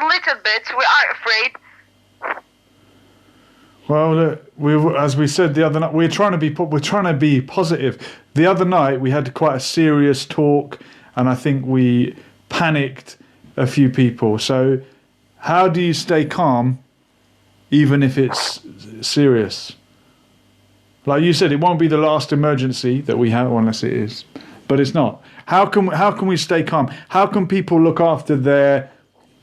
a little bit. We are afraid. Well, as we said the other night, we're trying to be positive. The other night we had quite a serious talk, and I think we panicked a few people. So, how do you stay calm, even if it's serious? Like you said, it won't be the last emergency that we have, unless it is, but it's not. How can we stay calm? How can people look after their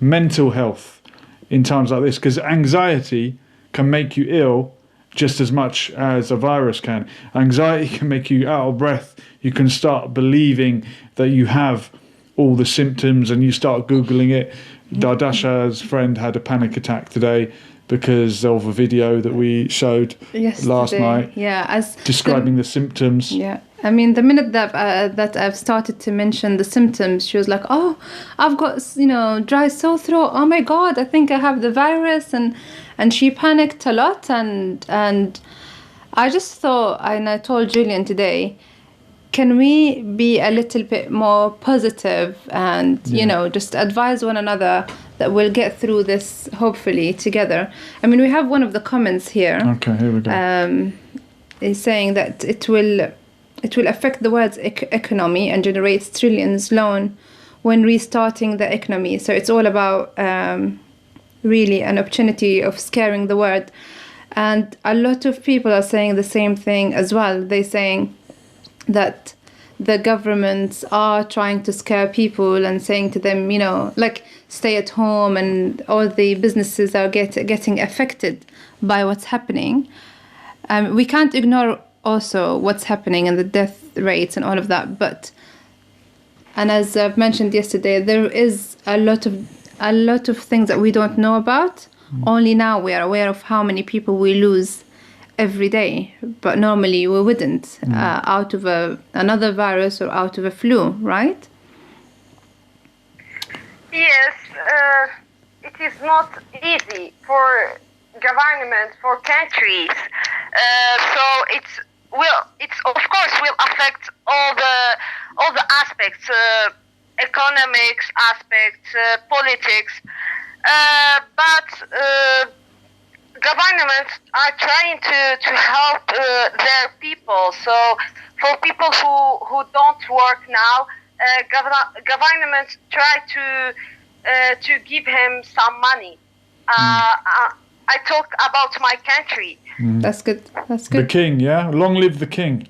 mental health in times like this? Because anxiety can make you ill just as much as a virus can. Anxiety can make you out of breath. You can start believing that you have all the symptoms, and you start Googling it. Dardasha's friend had a panic attack today because of a video that we showed last night. Yeah, describing the symptoms. Yeah, I mean, the minute that I've started to mention the symptoms, she was like, "Oh, I've got dry sore throat. Oh my God, I think I have the virus," and she panicked a lot. And I just thought, and I told Julian today, can we be a little bit more positive and just advise one another that we'll get through this hopefully together. I mean, we have one of the comments here. Okay, here we go. Is saying that it will affect the world's economy and generates trillions loan when restarting the economy. So it's all about really an opportunity of scaring the world. And a lot of people are saying the same thing as well. They're saying that the governments are trying to scare people and saying to them, stay at home, and all the businesses are getting affected by what's happening. We can't ignore also what's happening and the death rates and all of that. And as I've mentioned yesterday, there is a lot of things that we don't know about. Only now we are aware of how many people we lose every day, but normally we wouldn't out of another virus or out of a flu, right? Yes, it is not easy for government, for countries. So it's of course will affect all the aspects, economics aspects, politics, but governments are trying to help their people. So for people who don't work now, governments try to give him some money. I talk about my country. That's good. The king, yeah? Long live the king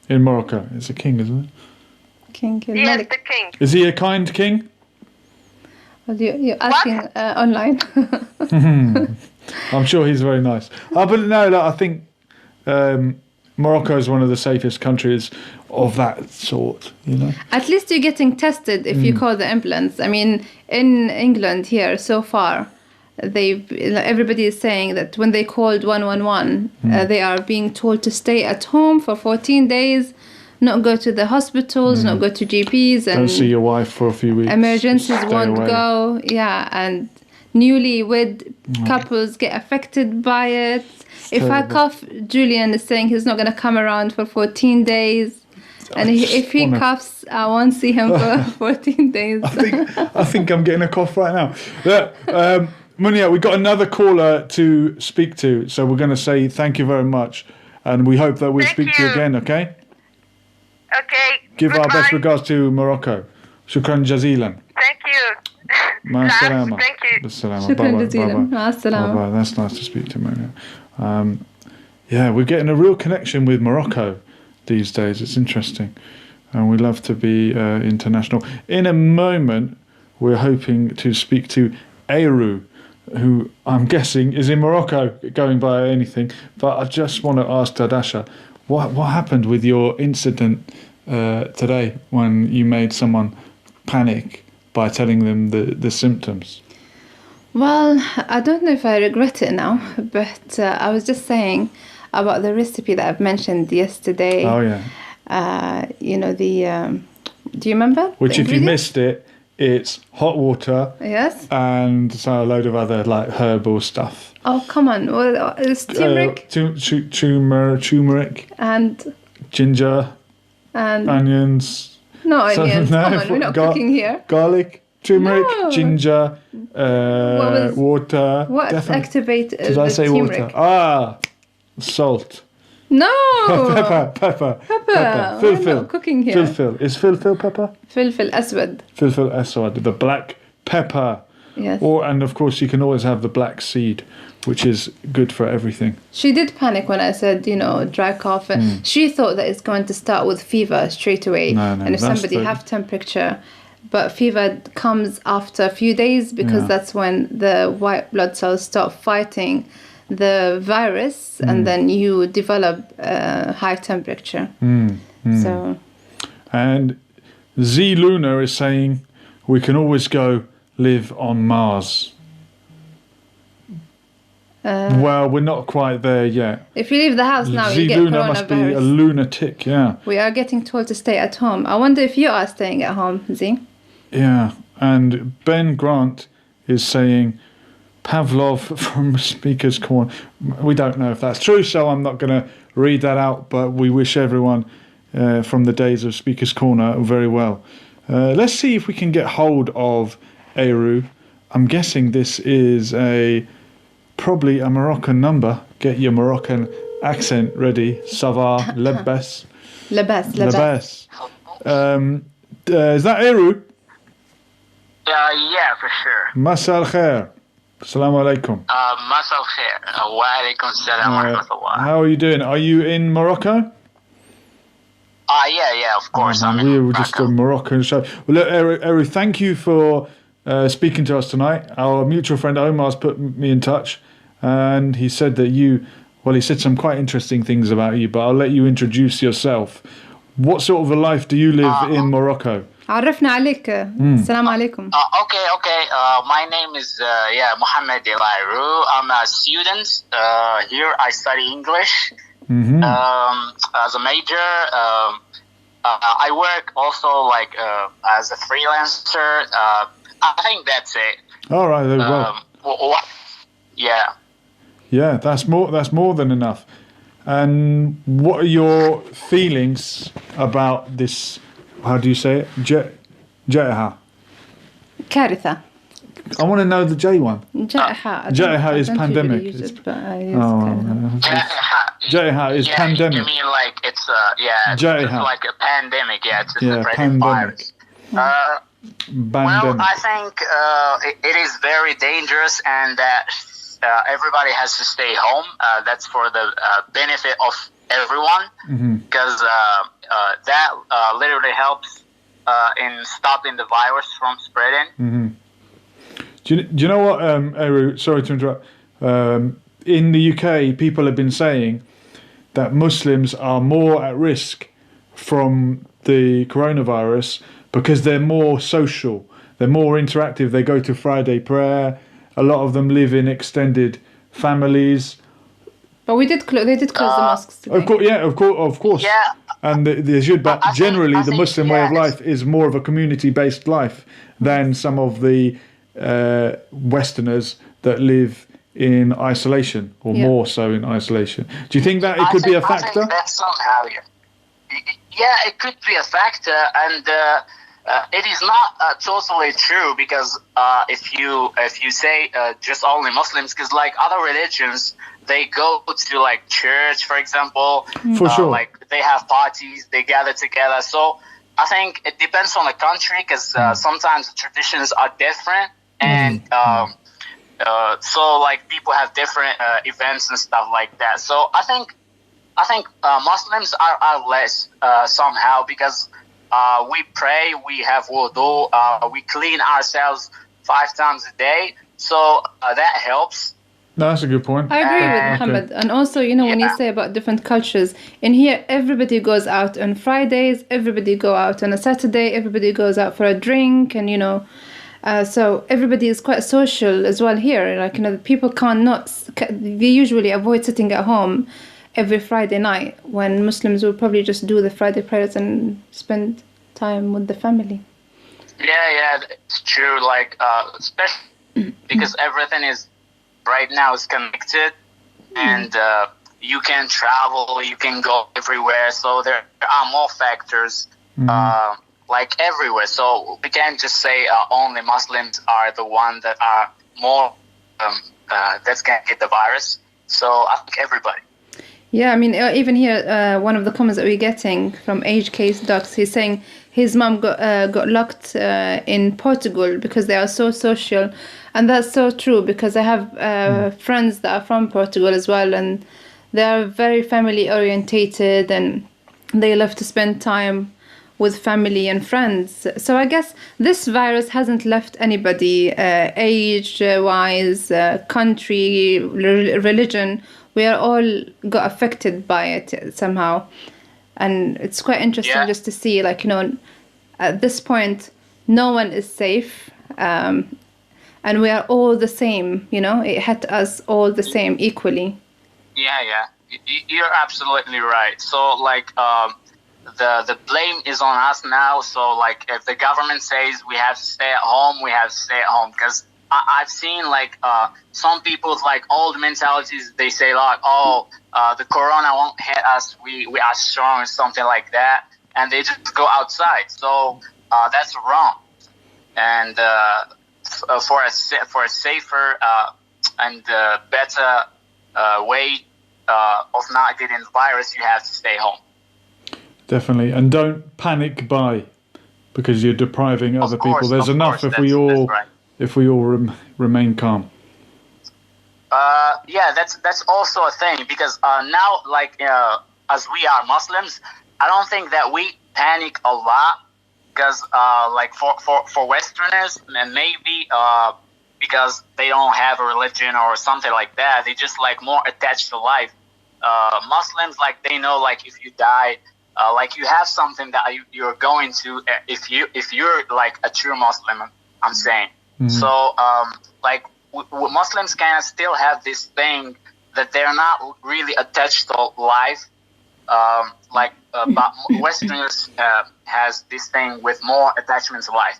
in Morocco. It's a king, isn't it? King. Yes, Malik. the king. Is he a kind king? Well, you're asking online. I'm sure he's very nice. But no, I think Morocco is one of the safest countries of that sort, At least you're getting tested if you call the ambulance. I mean, in England here so far, everybody is saying that when they called 111, they are being told to stay at home for 14 days, not go to the hospitals, not go to GPs, and don't see your wife for a few weeks. Emergencies won't go. Yeah, and newlywed couples get affected by it. If I cough, Julian is saying he's not going to come around for 14 days. And if he coughs, I won't see him for 14 days. I think I'm getting a cough right now. Munia, we've got another caller to speak to, so we're going to say thank you very much, and we hope that we'll speak to you again, okay? Okay. Give our best regards to Morocco. Shukran jazilan. Thank you. Ma salama. Thank you. Shukran jazilan. Ma salama. Bye-bye. That's nice to speak to Munia. We're getting a real connection with Morocco these days. It's interesting, and we love to be international. In a moment, we're hoping to speak to Ayru, who I'm guessing is in Morocco, going by anything. But I just want to ask Dardasha, what happened with your incident today when you made someone panic by telling them the symptoms? Well, I don't know if I regret it now, but I was just saying about the recipe that I've mentioned yesterday. Oh, yeah. Do you remember? Which, if you missed it, it's hot water. Yes. And so a load of other herbal stuff. Oh, come on. Well, it's turmeric. Turmeric. And ginger. And onions. No onions. Come on, we're not cooking here. Garlic. Turmeric, No. ginger, was- water. What Definitely. activate Did the I say turmeric? water? Ah, salt. No. Pepper. Pepper. Filfil. We're not cooking here. Filfil. Is filfil pepper? فلفل أسود. Filfil aswad, the black pepper. Yes. And of course, you can always have the black seed, which is good for everything. She did panic when I said, dry cough. She thought that it's going to start with fever straight away. No, And if that's somebody the- have temperature, but fever comes after a few days because Yeah. that's when the white blood cells start fighting the virus, and then you develop high temperature. So And Z Luna is saying we can always go live on Mars. Well, we're not quite there yet. if you leave the house now, you Z get Luna must be a coronavirus. lunatic, yeah. We are getting told to stay at home. I wonder if you are staying at home, Z. Yeah. And Ben Grant is saying Pavlov from Speaker's Corner. We don't know if that's true, so I'm not going to read that out, but we wish everyone from the days of Speaker's Corner very well. Let's see if we can get hold of Eru. I'm guessing this is probably a Moroccan number. Get your Moroccan accent ready. Savar, lebes. لباس. Lebes. Is that Eru? Yeah, for sure. Masa al khair. Assalamu alaikum. Masal khair. Wa alaikum salam wa rahmatullah. How are you doing? Are you in Morocco? Yeah, of course. I'm We in were just Morocco. a Moroccan show. Well, look, Eru, thank you for speaking to us tonight. Our mutual friend Omar's put me in touch, and he said that he said some quite interesting things about you, but I'll let you introduce yourself. What sort of a life do you live in Morocco? عرفنا عليك. السلام عليكم. Okay. My name is Mohammed Elairu. I'm a student here. I study English as a major. I work also as a freelancer. I think that's it. All right, there we go. What? Yeah. Yeah, that's more than enough. And what are your feelings about this? How do you say it? Jaiha. كارثة. I want to know the J one. جائحة. جائحة is I don't pandemic. usually use it, but I use Oh, كارثة. Jaiha is Yeah, pandemic. You mean like it's it's Jaiha. like a pandemic? Yeah, it's a Yeah, spreading pandemic. virus. Well, Pandemic. I think it is very dangerous, and that everybody has to stay home. That's for the benefit of everyone, because that literally helps in stopping the virus from spreading. Do you know what, Eru? Sorry to interrupt. In the UK, people have been saying that Muslims are more at risk from the coronavirus because they're more social, they're more interactive. They go to Friday prayer. A lot of them live in extended families. But they did close the mosques today. Of course. Yeah. And they should, but I think- generally, I the think, Muslim way of yeah, life is more of a community-based life than some of the Westerners that live in isolation, or Yeah. more so in isolation. Do you think that it could be a I factor? think that somehow, yeah, it could be a factor, and it is not totally true, because if you say just only Muslims, because like other religions, they go to like church, for example. For sure. Like they have parties, they gather together. So I think it depends on the country, because sometimes the traditions are different, and so like people have different events and stuff like that. So I think Muslims are less somehow, because we pray, we have wudu, we clean ourselves 5 times a day, so that helps. No, that's a good point. I agree with Okay. Muhammad. And also, when you say about different cultures, in here, everybody goes out on Fridays, everybody go out on a Saturday, everybody goes out for a drink, and, so everybody is quite social as well here. Like, people they usually avoid sitting at home every Friday night, when Muslims will probably just do the Friday prayers and spend time with the family. Yeah, it's true. Like, especially because everything is right now is connected, and you can travel, you can go everywhere. So there are more factors like everywhere. So we can't just say only Muslims are the ones that are more that's gonna get the virus. So I think everybody. Yeah, I mean, even here, one of the comments that we're getting from Age Case Docs, he's saying his mom got locked in Portugal because they are so social, and that's so true because I have friends that are from Portugal as well, and they are very family orientated, and they love to spend time with family and friends. So I guess this virus hasn't left anybody, age-wise, country, religion. We are all got affected by it somehow. And it's quite interesting just to see, like, at this point, no one is safe. And we are all the same, it hit us all the same equally. Yeah. You're absolutely right. So, like, the blame is on us now. So, like, if the government says we have to stay at home, we have to stay at home. Because I've seen, like, some people's, like, old mentalities, they say, like, the corona won't hit us, we are strong, or something like that. And they just go outside. So, that's wrong. And for a safer and better way of not getting the virus, you have to stay home. Definitely, and don't panic buy because you're depriving other people. There's enough if we all remain calm. Yeah, that's also a thing because now, like, as we are Muslims, I don't think that we panic a lot because, like, for Westerners, and maybe because they don't have a religion or something like that, they just, like, more attached to life. Muslims, like, they know, like, if you die, like, you have something that you're going to, if you're like a true Muslim, I'm saying. Mm-hmm. So, like, Muslims kind of still have this thing that they're not really attached to life. But Westerners has this thing with more attachment to life.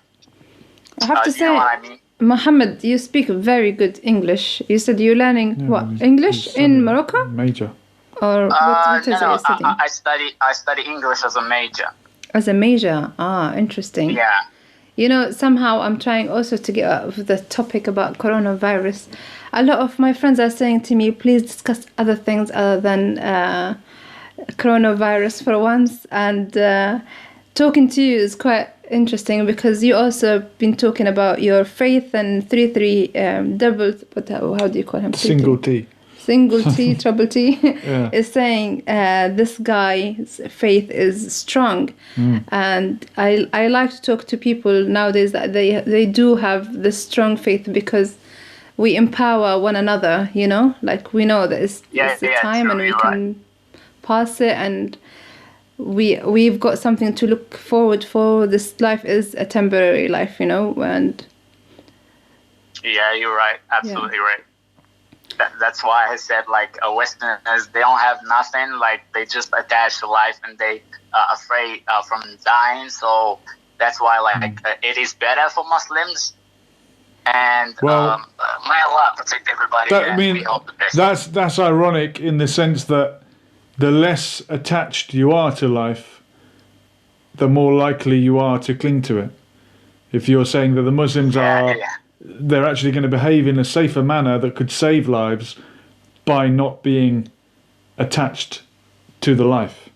I have to say, you know what I mean? Mohammed, you speak very good English. You said you're learning English in Morocco? Major. Or what is it you're studying? I study English as a major. As a major? Ah, interesting. Yeah. Somehow I'm trying also to get out of the topic about coronavirus. A lot of my friends are saying to me, please discuss other things other than coronavirus for once. And talking to you is quite interesting because you also been talking about your faith and 3 double, how do you call him? Single T. Single T, triple T, yeah. is saying this guy's faith is strong. And I like to talk to people nowadays that they do have this strong faith because we empower one another, like we know that it's the time and we can pass it and we've got something to look forward for. This life is a temporary life, and yeah, you're right, absolutely right. That's why I said, like, Westerners, they don't have nothing, like, they just attach to life and they are afraid from dying. So that's why, like, it is better for Muslims. And may Allah protect everybody. We hope the best. That's ironic in the sense that the less attached you are to life, the more likely you are to cling to it. If you're saying that the Muslims they're actually going to behave in a safer manner that could save lives by not being attached to the life.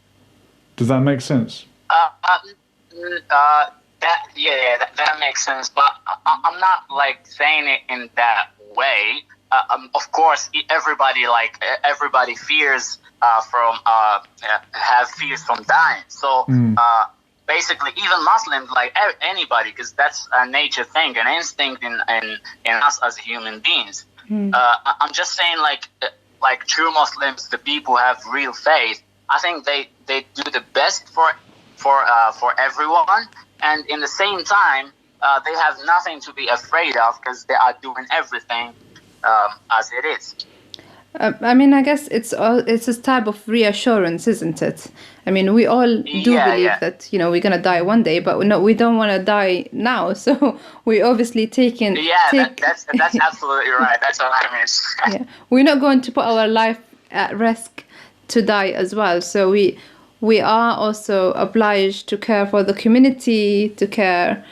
Does that make sense? That makes sense. But I'm not, like, saying it in that way. Of course, everybody fears have fears from dying. So basically, even Muslims, like anybody, because that's a nature thing, an instinct in us as human beings. I'm just saying, like true Muslims, the people who have real faith, I think they do the best for everyone, and in the same time, they have nothing to be afraid of because they are doing everything as it is. I mean, I guess it's a type of reassurance, isn't it? I mean, we all do believe that, we're going to die one day, but we don't want to die now. So we obviously take... That's absolutely right. That's what I mean. We're not going to put our life at risk to die as well. So we we are also obliged to care for the community, to care